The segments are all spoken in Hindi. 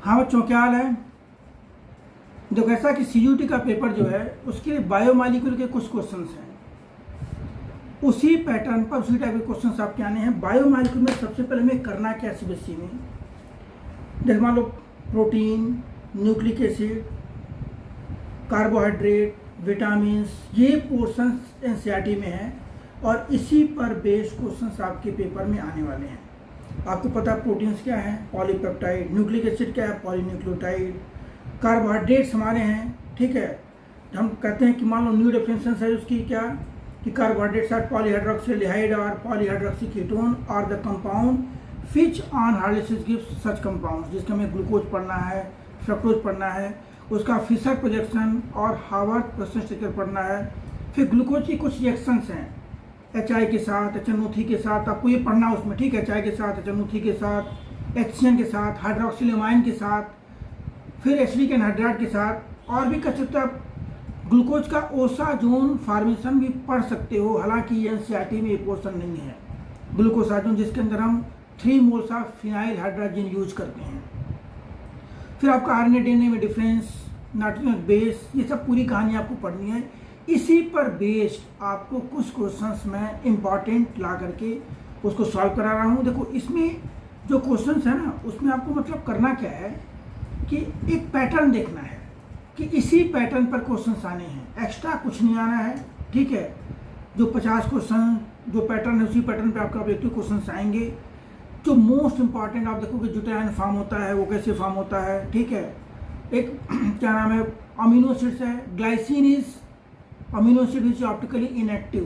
हाँ बच्चों, क्या हाल है। देखो, ऐसा कि सीयूटी का पेपर जो है उसके लिए बायोमॉलिक्यूल के कुछ क्वेश्चंस हैं। उसी पैटर्न पर उसी टाइप के क्वेश्चंस आपके आने हैं। बायोमॉलिक्यूल में सबसे पहले हमें करना क्या है सीबीएसई में, जैसे मान लो protein, nucleic acid, carbohydrate, vitamin, ये पोर्शंस एनसीईआरटी में है और इसी पर बेस्ड क्वेश्चंस आपके पेपर में आने वाले हैं। आपको पता है प्रोटीन्स क्या है, पॉलीपेप्टाइड, न्यूक्लिक एसिड क्या है, पॉलीन्यूक्लियोटाइड, कार्बोहाइड्रेट्स हमारे हैं। ठीक है, हम कहते हैं कि मान लो न्यू डेफिनेशन है उसकी क्या, कि कार्बोहाइड्रेट्स आर पॉलीहाइड्रोक्सिलाइड और पॉलीहाइड्रोक्सी कीटोन और the compound which on hydrolysis gives such compounds, जिसका हमें ग्लूकोज पढ़ना है, फ्रक्टोज पढ़ना है, उसका फिशर प्रोजेक्शन और हार्वर्ड प्रोसेस स्ट्रक्चर पढ़ना है। फिर ग्लूकोज की कुछ रिएक्शंस हैं HI के साथ, HNO3 के साथ, आपको ये पढ़ना है उसमें। ठीक है, HI के साथ, HNO3 के साथ, HCN के साथ, हाइड्रोक्सिलेमाइन के साथ, फिर एसिडिक एनहाइड्राइड के साथ, और भी कर सकते हो आप। ग्लूकोज का ओसाजोन फॉर्मेशन भी पढ़ सकते हो, हालांकि एनसीईआरटी में ये पोर्शन नहीं है। ग्लूकोसाजोन जिसके अंदर हम 3 moles of phenyl hydrogen use करते हैं। फिर आपका आरएनए डीएनए में डिफरेंस, नाइट्रोजन बेस, ये सब पूरी कहानी आपको पढ़नी है। इसी पर बेस्ड आपको कुछ क्वेश्चंस में इम्पॉर्टेंट ला करके उसको सॉल्व करा रहा हूँ। देखो, इसमें जो क्वेश्चंस है ना, उसमें आपको मतलब करना क्या है कि एक पैटर्न देखना है कि इसी पैटर्न पर क्वेश्चंस आने हैं, एक्स्ट्रा कुछ नहीं आना है। ठीक है, जो 50 क्वेश्चन जो पैटर्न है उसी पैटर्न पे आपका ऑब्जेक्टिव क्वेश्चंस आएंगे। जो मोस्ट इंपॉर्टेंट आप देखोगे ग्लूटाथाइन फॉर्म होता है, वो कैसे फॉर्म होता है। ठीक है, एक क्या नाम है, अमीनो एसिड्स है। Glycine is amino acid which optically inactive.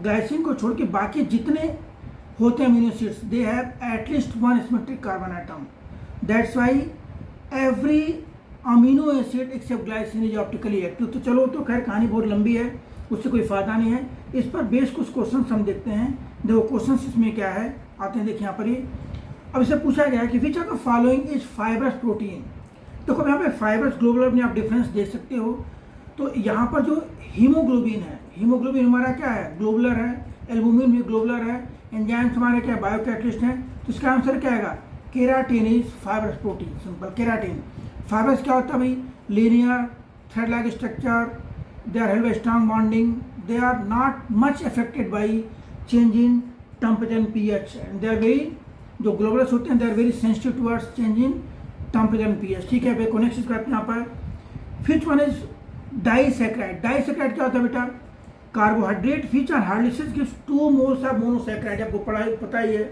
Glycine को छोड़ के बाकी जितने होते हैं amino acids, they have at least 1 symmetric carbon atom. That's why every amino acid except glycine is optically active. तो चलो, तो खैर कहानी बहुत लंबी है, उससे कोई फायदा नहीं है। इस पर बेस कुछ क्वेश्चन हम देखते हैं। देखो क्वेश्चन इसमें क्या है, आते हैं देखिए यहाँ पर ही। अब इसे पूछा गया है कि which of the following is fibrous protein. देखो यहाँ पे फाइब्रस ग्लोबुलर में आप डिफरेंस देख सकते हो। तो यहाँ पर जो हीमोग्लोबिन है, हीमोग्लोबिन हमारा क्या है, ग्लोबुलर है। एल्बुमिन भी ग्लोबुलर है। एंजाइम्स हमारे क्या, बायोकैटलिस्ट हैं। तो इसका आंसर क्या आएगा, keratin is fibrous protein. Simple, keratin. Fibrous क्या होता है भाई, linear thread like structure, they are held by strong bonding, they are not much affected by change in temperature and pH, and they are very, जो ग्लोबुलर्स होते हैं they are very sensitive towards change in temperature and pH। ठीक है, वे कनेक्शन करते हैं यहाँ पर। Fifth one is disaccharide. Disaccharide क्या होता है बेटा, carbohydrate which are hydrolysis gives 2 moles of monosaccharide. आपको पता ही है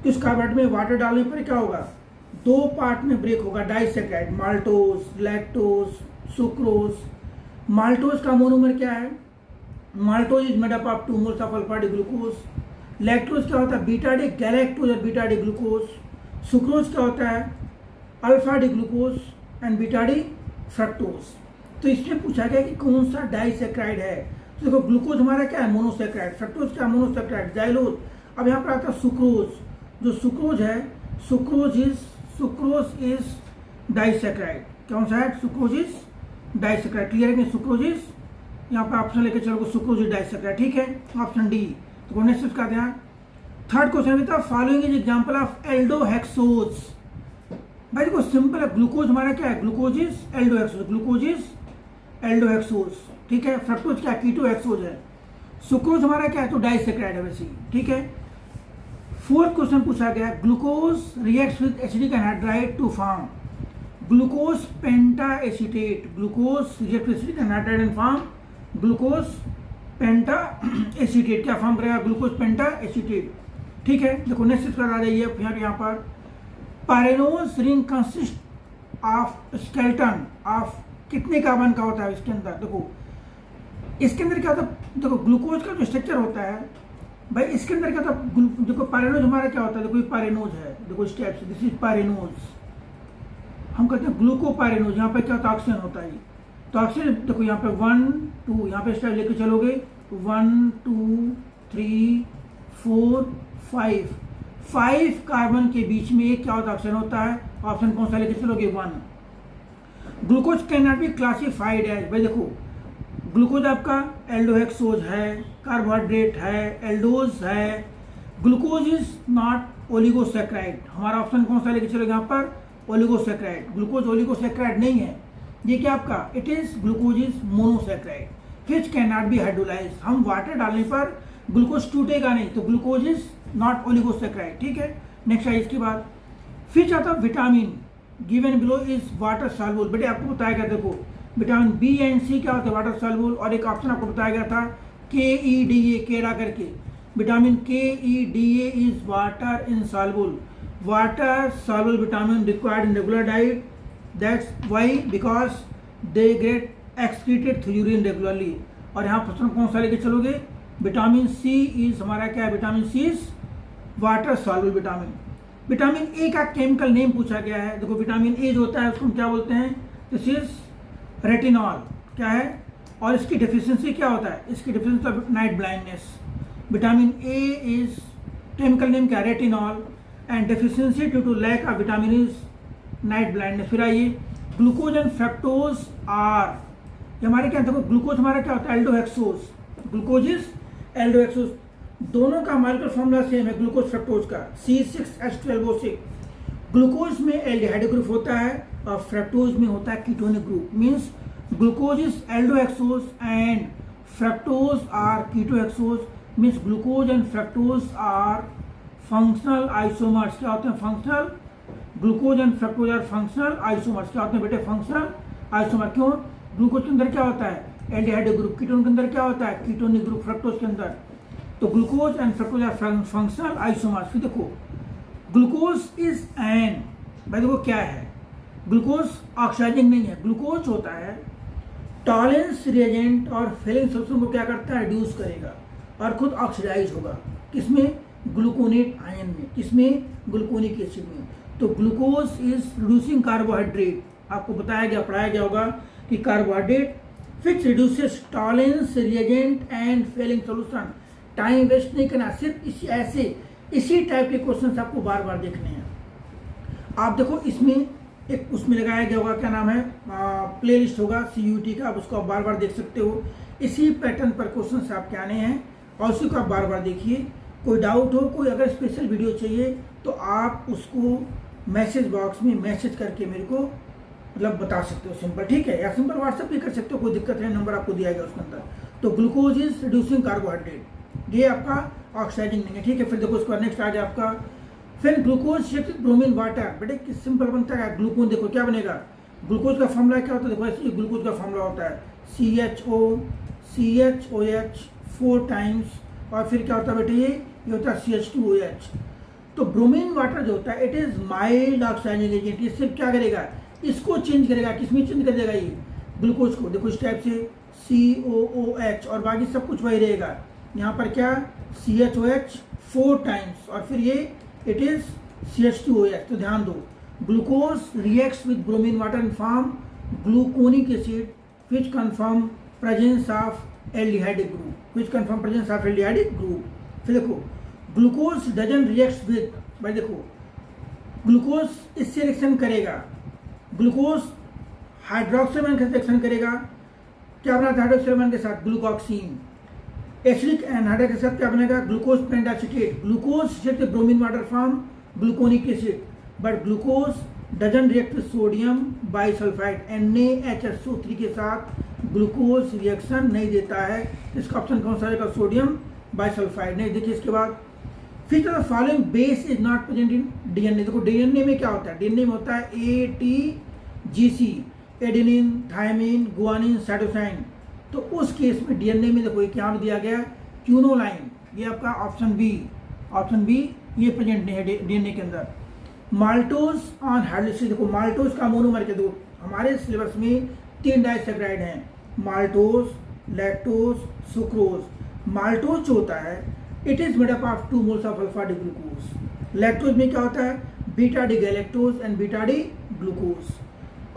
कि उस कार्बोहाइड्रेट में वाटर डालने पर क्या होगा, 2 पार्ट में ब्रेक होगा disaccharide, maltose, lactose, sucrose. Maltose का मोनोमर क्या है, maltose is made up of 2 moles of alpha D glucose. Lactose क्या होता है, बीटा डी गैलेक्टोज और बीटा डी ग्लूकोज। सुक्रोज क्या होता है, alpha D glucose and beta D fructose. तो इसमें पूछा गया कि कौन सा डाइसैकेराइड है। तो देखो, ग्लूकोज हमारा क्या है, मोनोसैकेराइड, फ्रक्टोज क्या, मोनोसैकेराइड, जाइलोज। अब यहाँ पर आता है सुक्रोज। जो सुक्रोज है, सुक्रोज इज डाइसैकेराइड। कौन सा है, सुक्रोज इज डाइसैकेराइड। क्लियर है कि सुक्रोज इज, यहाँ पर ऑप्शन लेके चलो, सुक्रोज इज डाइसैकेराइड। ठीक है, ऑप्शन डी। तो नेक्स्ट इसका ध्यान। थर्ड क्वेश्चन भी था, following is example of aldohexose. भाई देखो सिंपल है, ग्लूकोज हमारा क्या है, glucose is aldohexose, glucose is aldohexose. ठीक है, फ्रक्टोज क्या, कीटोहेक्सोज है। सुक्रोज हमारा क्या है, तो डाइसैकेराइड है वैसे। ठीक है, फोर्थ क्वेश्चन पूछा गया, glucose reacts with acidic anhydride to form glucose penta acetate. Glucose react with acidic anhydride and form glucose penta acetate. क्या फॉर्म करेगा, ग्लूकोज पेंटा एसीटेट। ठीक है, देखो नेक्स्ट इसका आ जाइए यहाँ पर। Pyranose ring consist of skeleton of कितने कार्बन का होता है इसके अंदर। देखो इसके अंदर क्या होता है, देखो ग्लूकोज का जो स्ट्रक्चर होता है भाई, इसके अंदर क्या होता है, देखो पायरेनोज हमारा क्या होता है, देखो ये पायरेनोज है, देखो इस टाइप से, दिस इज पायरेनोज। हम कहते हैं ग्लूकोपायरेनोज। यहाँ पे क्या होता है, ऑक्सीजन होता है। तो ऑक्सीजन देखो यहाँ पे 1 2, यहाँ पे इस टाइप लेके चलोगे 1 2 3 4 5 कार्बन के बीच में एक क्या होता है, ऑक्सीजन होता है। ऑप्शन कौन सा लेके चलोगे, 1। Glucose can not be classified as, भाई देखो ग्लूकोज आपका एल्डोहेक्सोज है, कार्बोहाइड्रेट है, एल्डोज है। Glucose is not oligosaccharide. हमारा ऑप्शन कौन सा लेके चलोगे यहाँ पर, ओलिगोसैकेराइड, ग्लूकोज ओलिगोसैकेराइड नहीं है, ये क्या आपका, it is glucose is monosaccharide which can not B hydrolyse. हम वाटर डालने पर ग्लूकोज टूटेगा नहीं, तो ग्लूकोज इज नॉट ओलिगोसैकेराइड, ठीक है। नेक्स्ट है इसके बाद फिर आता vitamin given below is water soluble. बेटे आपको बताया गया, देखो विटामिन बी एंड सी क्या होते हैं, वाटर सॉल्युबल, और एक ऑप्शन आपको बताया गया था KEDA, केड़ा करके, vitamin KEDA is water insoluble, water soluble vitamin required in regular diet, that's why because they get excreted through urine regularly. और यहाँ प्रश्न कौन सा लेके चलोगे, विटामिन सी इज हमारा क्या है, vitamin C is water soluble vitamin. Vitamin A का केमिकल नेम पूछा गया है, देखो विटामिन ए जो होता है उसको हम क्या बोलते हैं, दिस इज रेटिनॉल, क्या है, और इसकी डेफिशिएंसी क्या होता है, इसकी deficiency of night blindness. Vitamin A is chemical name क्या, retinol, and deficiency due to lack of vitamin is night blindness. फिर आइए ग्लूकोज एंड फ्रक्टोज आर, ये हमारे क्या, देखो ग्लूकोज हमारा क्या होता है, एल्डोहेक्सोज, ग्लूकोज इज एल्डोहेक्सोज, दोनों का मॉलिक्यूलर फॉर्मूला सेम है ग्लूकोज फ्रक्टोज का, C6H12O6। ग्लूकोज में एल्डिहाइड ग्रुप होता है और फ्रक्टोज में होता है ketonic group, means glucose is aldohexose and fructose are ketohexose, means glucose and fructose are functional isomers. क्या होते हैं, functional, glucose and fructose are functional isomers. क्या होते हैं बेटे, फंक्शनल आइसोमर। क्यों, ग्लूकोज के अंदर क्या होता है, एल्डिहाइड ग्रुप, कीटोन के अंदर क्या होता है, कीटोनिक ग्रुप, फ्रक्टोज के अंदर, तो glucose and fructose are functional isomers. फिर देखो ग्लूकोज इज एन, भाई देखो क्या है, ग्लूकोज ऑक्सीडाइजिंग नहीं है, ग्लूकोज होता है टॉलेंस रिएजेंट और फेलिंग सॉल्यूशन को क्या करता है, रिड्यूस करेगा और खुद ऑक्सीडाइज होगा, किसमें, ग्लूकोनेट आयन में, किसमें, ग्लूकोनिक एसिड में। तो ग्लूकोज इज रिड्यूसिंग कार्बोहाइड्रेट, आपको बताया गया, पढ़ाया गया होगा कि carbohydrate which reduces Tollens reagent and Fehling solution. Time waste नहीं करना, सिर्फ इसी टाइप के क्वेश्चन आपको बार बार देखने हैं। आप देखो इसमें एक उसमें लगाया गया होगा, क्या नाम है, प्ले लिस्ट होगा CUT का, आप उसको आप बार बार देख सकते हो। इसी पैटर्न पर क्वेश्चन आपके आने हैं और उसी को आप बार बार देखिए। कोई डाउट हो, कोई अगर स्पेशल वीडियो चाहिए तो आप उसको मैसेज बॉक्स में मैसेज करके मेरे को मतलब बता सकते हो, सिंपल, ठीक है, या सिंपल व्हाट्सएप भी कर सकते हो, कोई दिक्कत नहीं, नंबर आपको दिया गया उसके अंदर। तो ग्लूकोज इज रिड्यूसिंग कार्बोहाइड्रेट, ये आपका ऑक्सीडाइजिंग नहीं है, ठीक है। फिर देखो उसका नेक्स्ट आ गया आपका, फिर ग्लूकोज शिफ्ट ब्रोमीन वाटर, बेटे किस सिंपल बनता है, ग्लूकोन देखो क्या बनेगा, ग्लूकोज का फॉर्मूला क्या होता है, देखो ऐसे ग्लूकोज का फॉर्मूला होता है CHOCHOH 4 टाइम्स, और फिर क्या होता है बेटे, ये होता है CH2OH। तो ब्रोमीन वाटर जो होता है it is mild oxidising agent, ये सिर्फ क्या करेगा, इसको चेंज करेगा, किसमें चेंज कर देगा, ये ग्लूकोज को, देखो इस टाइप से COOH, और बाकी सब कुछ वही रहेगा। यहाँ पर क्या, CHOH 4 टाइम्स, और फिर ये इट इज CH2OH। तो ध्यान दो, glucose reacts with bromine water in form gluconic acid which confirm presence of aldehydic group, which confirm presence of aldehydic group. फिर देखो ग्लूकोज डजन रिएक्ट्स विद, भाई देखो ग्लूकोज इससे रिएक्शन करेगा, ग्लूकोज हाइड्रोक्सिल के साथ रिएक्शन करेगा, क्या बना हाइड्रोक्सिल के साथ, ग्लूकोक्सीन। एसिडिक एनहाइड्रेट के साथ क्या बनेगा, glucose pentaacetate, glucose shift bromine water form gluconic acid, but glucose doesn't react with sodium bisulphite NaHSO3 के साथ ग्लूकोज रिएक्शन नहीं देता है। इसका ऑप्शन कौन सा रहेगा, सोडियम बाइसल्फाइड नहीं। देखिए इसके बाद फिर following base is not present in DNA। देखो DNA में क्या होता है, DNA में होता है ATGC, adenine, thymine, guanine, cytosine. तो उस केस में DNA में देखो क्या दिया गया, क्यूनोलाइन, ये आपका ऑप्शन बी ये प्रेजेंट नहीं है DNA के अंदर। माल्टोज ऑन हाइड्रोलिसिस, देखो माल्टोज का मोनोमर के दो, हमारे सिलेबस में 3 डाइसैकेराइड हैं, माल्टोज, लैक्टोज, सुक्रोज। माल्टोज जो होता है it is made up of 2 moles of alpha D glucose. Lactose में क्या होता है, beta D galactose and beta D glucose,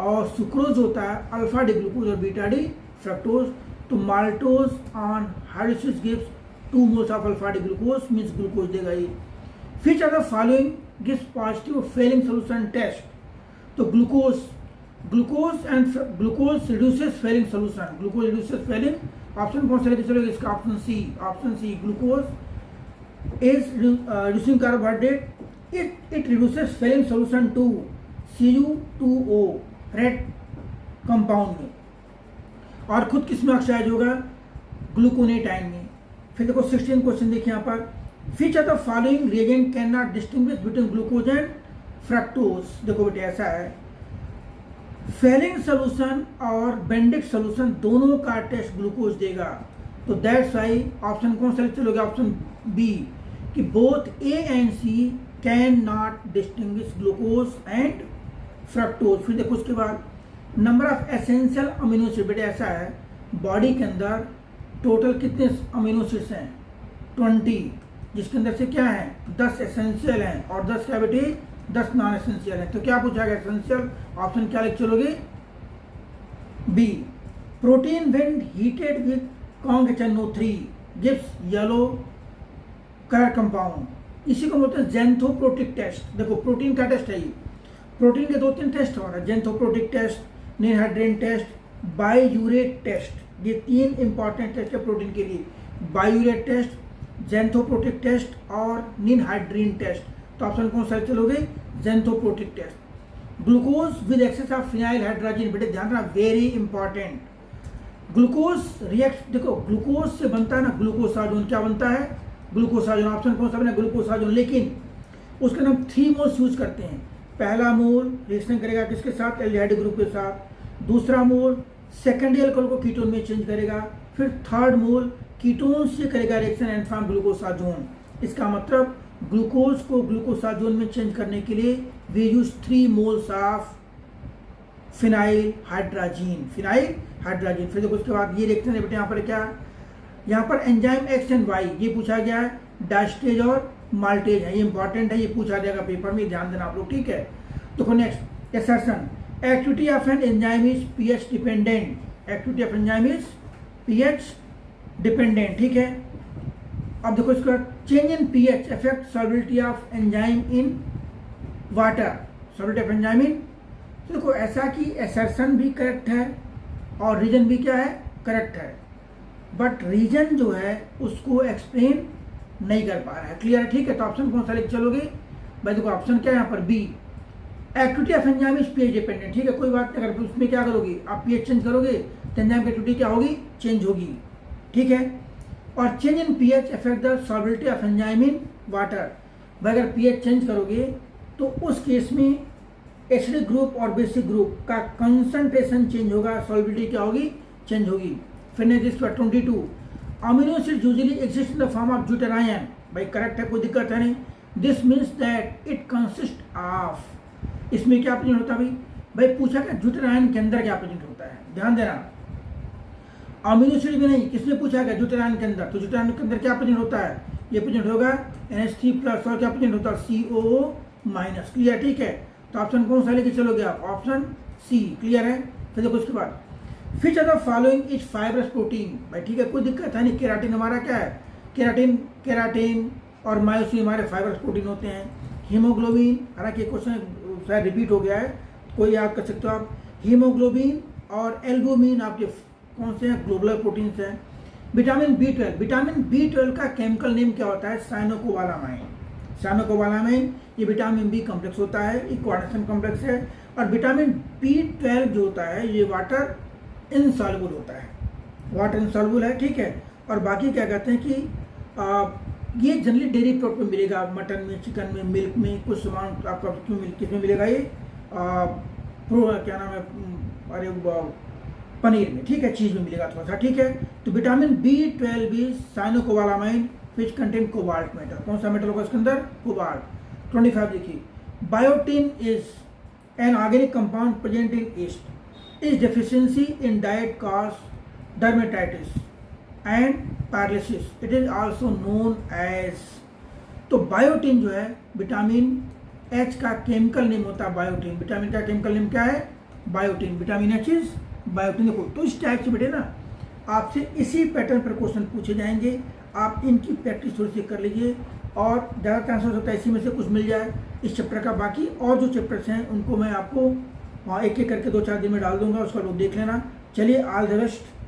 और सुक्रोज होता है अल्फा डी ग्लूकोज और बीटा डी फ्रक्टोज। तो maltose on hydrolysis gives 2 moles of alpha D glucose, means glucose देगा ये। Which of the following gives positive failing solution test? तो glucose reduces failing solution, glucose reduces failing, option कौन सा लेके चलोगे इसका, ऑप्शन C glucose is reducing carbohydrate, it reduces failing solution to Cu2O red compound में, और खुद किस में ऑक्साइड होगा, ग्लूकोनेट आयन में। फिर देखो 16 क्वेश्चन देखिए यहाँ पर, which are the following reagent can not distinguish between glucose and fructose. देखो बेटे ऐसा है, फेलिंग सोल्यूशन और बेंडिक सोल्यूशन दोनों का टेस्ट ग्लूकोज देगा, तो दैट्स वाई ऑप्शन कौन सा चलोगे, ऑप्शन बी, कि both A and C can not distinguish glucose and fructose. फिर देखो उसके बाद number of essential amino acid, बेटे ऐसा है बॉडी के अंदर टोटल कितने अमीनो एसिड्स हैं, 20, जिसके अंदर से क्या है 10 एसेंशियल हैं और 10 क्या बेटे 10 नॉन एसेंशियल है। तो क्या पूछा गया एसेंशियल, ऑप्शन क्या लिख चलोगे, B. Protein when heated with CONG-HNO3 gives yellow colour compound, इसी को बोलते हैं जेंथोप्रोटिक टेस्ट। देखो प्रोटीन का टेस्ट है ये, प्रोटीन के 2-3 टेस्ट हो रहा है, xanthoprotic test, ninhydrin test, biuret test. ये 3 इंपॉर्टेंट टेस्ट है प्रोटीन के लिए, बायूरेट टेस्ट, जेंथोप्रोटिक टेस्ट और निनहाइड्रीन टेस्ट। तो ऑप्शन कौन सा चलोगे, xanthoprotic test. Glucose with excess of phenyl hydrogen, बेटे ध्यान रखना वेरी इंपॉर्टेंट, ग्लूकोज रिएक्ट, देखो ग्लूकोज से बनता है ना ग्लूकोसाजोन, क्या बनता है ग्लूकोसाजोन, ऑप्शन कौन सा बना ग्लूकोसाजोन, लेकिन उसके हम 3 मोल्स यूज करते हैं। पहला मोल रिएक्शन करेगा किसके साथ, एल्डिहाइड ग्रुप के साथ, दूसरा मोल सेकेंडरी अल्कोहल को कीटोन में चेंज करेगा, फिर थर्ड मोल कीटोन से करेगा रिएक्शन एंड फॉर्म ग्लूकोसाजोन। इसका मतलब ग्लूकोज को ग्लूकोसाजोन में चेंज करने के लिए we use 3 moles of phenyl hydrogen, phenyl hydrogen. फिर देखो उसके बाद ये रिएक्शन है बेटे, यहाँ पर क्या, यहाँ पर एंजाइम एक्स एंड वाई ये पूछा गया है, डायस्टेज और माल्टेज है, ये इंपॉर्टेंट है, ये पूछा जाएगा पेपर में, ध्यान देना आप लोग, ठीक है। तो next assertion, activity of an enzyme is pH dependent, activity of enzyme is pH dependent, ठीक है। अब देखो इसका change in pH affect solubility of enzyme in water, solubility of enzyme in, तो देखो ऐसा कि एसर्शन भी करेक्ट है और रीजन भी क्या है करेक्ट है, बट रीजन जो है उसको एक्सप्लेन नहीं कर पा रहा है, क्लियर है, ठीक है। तो ऑप्शन कौन सा लिख चलोगे भाई, देखो ऑप्शन क्या है यहाँ पर B, activity of enzyme is pH dependent, ठीक है, कोई बात नहीं, अगर उसमें क्या करोगे आप पीएच चेंज करोगे तो एंजाइम की एक्टिविटी क्या होगी, चेंज होगी, ठीक है। और change in pH affect the solubility of enzyme in water, भाई अगर पीएच चेंज करोगे तो उस केस में एसिडिक ग्रुप और बेसिक ग्रुप का कंसंट्रेशन चेंज होगा, सॉल्युबिलिटी क्या होगी, चेंज होगी। फिर next 22 amino acid usually exist in the form of zwitterion, भाई करेक्ट है, कोई दिक्कत है नहीं। This means that it consist of, इसमें क्या प्रेजेंट होता है भाई पूछा क्या ड्यूटेरायन के अंदर क्या प्रेजेंट होता है, ध्यान देना, अमीनो एसिड भी नहीं, किसने पूछा गया ड्यूटेरायन के अंदर, तो ड्यूटेरायन के अंदर क्या प्रेजेंट होता है, ये प्रेजेंट होगा NH3+ और क्या प्रेजेंट होता है COO-, क्लियर, ठीक है। तो ऑप्शन कौन सा लेके चलोगे आप, ऑप्शन सी, क्लियर है। फिर देखो उसके बाद which are the following is fibrous protein, भाई ठीक है, कोई दिक्कत है नहीं, केराटिन हमारा क्या है, केराटिन और मायोसिन हमारे फाइब्रस प्रोटीन होते हैं। हीमोग्लोबिन, हालांकि क्वेश्चन शायद रिपीट हो गया है, कोई याद कर सकते हो आप, हीमोग्लोबिन और एल्बुमिन आपके कौन से हैं, ग्लोबुलर प्रोटीन्स हैं। विटामिन B12 का केमिकल नेम क्या होता है, साइनोकोबालामाइन, साइनोकोबालामाइन ये विटामिन बी कॉम्प्लेक्स होता है, ये कोऑर्डिनेशन कॉम्प्लेक्स है। और विटामिन B12 जो होता है ये वाटर इनसॉल्युबल होता है, वाटर इनसॉल्युबल है, ठीक है। और बाकी क्या कहते हैं कि ये जनरली डेयरी प्रोडक्ट में मिलेगा, मटन में, चिकन में, मिल्क में, कुछ सामान आपका क्यों किस में मिलेगा, ये क्या नाम है, अरे पनीर में, ठीक है, चीज़ में मिलेगा थोड़ा सा, ठीक है। तो विटामिन B12 भी cyanocobalamin which contain cobalt metal, कौन सा मेटल होगा इसके अंदर, कोबाल्ट। 25 देखिए, biotin is an organic compound present in yeast, इस deficiency in diet cause dermatitis and paralysis, it is also known as, तो बायोटिन जो है विटामिन H का केमिकल नेम होता है बायोटिन, विटामिन का केमिकल नेम क्या है, biotin, vitamin H is biotin. देखो तो इस टाइप से बेटे ना आपसे इसी पैटर्न पर क्वेश्चन पूछे जाएंगे, आप इनकी प्रैक्टिस थोड़ी सी कर लीजिए और ज़्यादा चांसेस होता है इसी में से कुछ मिल जाए इस चैप्टर का। बाकी और जो चैप्टर्स हैं उनको मैं आपको एक एक करके 2-4 दिन में डाल दूंगा, उसका लोग देख लेना। चलिए, ऑल द बेस्ट।